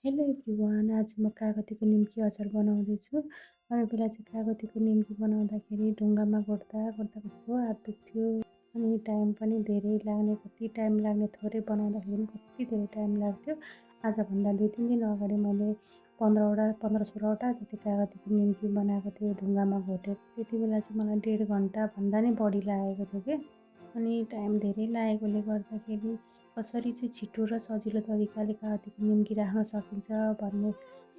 Hello everyone, आज म कागतीको निम्की अचार बनाउँदैछु। अरू बेला चाहिँ कागतीको निम्की बनाउँदाखेरि ढुङ्गामा गोड्दा गोड्दा कस्तो हात दुख्थ्यो अनि टाइम पनि धेरै लाग्ने, कति टाइम लाग्ने, थोरै बनाउँदाखेरि पनि कति धेरै टाइम लाग्थ्यो। आजभन्दा 2-3 दिन अगाडि मैले 15-16वटा जति कागतीको निम्की बनाएको थिएँ ढुङ्गामा घोटेर। त्यति बेला चाहिँ मलाई 1.5 घन्टाभन्दा नि बढी लागेको थियो के। अनि टाइम धेरै लागेकोले गर्दाखेरि कसरी चाहिँ छिटो र सजिलो तरिकाले कागतीको निम्की राख्न सकिन्छ भन्ने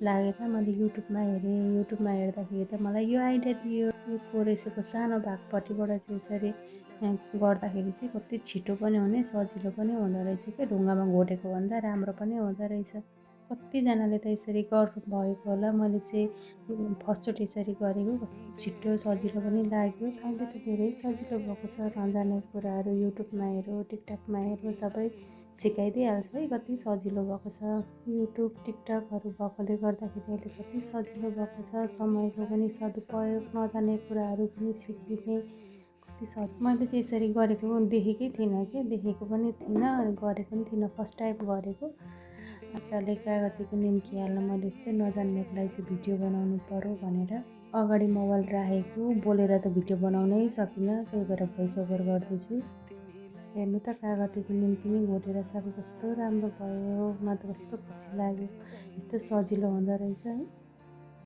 लागेर मैले युट्युबमा हेरेँ। युट्युबमा हेर्दाखेरि त मलाई यो आइडिया दियो, यो कोरेसोको सानो भागपट्टिबाट चाहिँ यसरी गर्दाखेरि चाहिँ कति छिटो पनि हुने, सजिलो पनि हुँदो रहेछ क्या। ढुङ्गामा घोटेको भन्दा राम्रो पनि हुँदो रहेछ। कतिजनाले त यसरी गर्नुभएको होला, मैले चाहिँ फर्स्टचोटि यसरी गरेको, कस्तो छिटो सजिलो पनि लाग्यो। अहिले त धेरै सजिलो भएको छ, नजाने कुराहरू युट्युबमा हेऱ्यो, टिकटकमा हेऱ्यो, सबै सिकाइदिइहाल्छ है। कति सजिलो भएको छ युट्युब टिकटकहरू भएकोले गर्दाखेरि अहिले कति सजिलो भएको छ। समयको पनि सदुपयोग, नजाने कुराहरू पनि सिकिने कति मैले चाहिँ यसरी गरेको देखेकै थिइनँ कि, देखेको पनि थिइनँ अनि गरेको पनि थिइनँ, फर्स्ट टाइम गरेको। अर्काले कागतीको निम्की हाल्न मैले यस्तै नजान्नेलाई चाहिँ भिडियो बनाउनु पर्यो भनेर अगाडि मोबाइल राखेको, बोलेर त भिडियो बनाउनै सकिनँ, त्यही भएर भोइस ओभर गर्दैछु। हेर्नु त कागतीको निम्की नि घोटेर सके कस्तो राम्रो भयो, मलाई त कस्तो खुसी लाग्यो, यस्तो सजिलो हुँदो रहेछ है।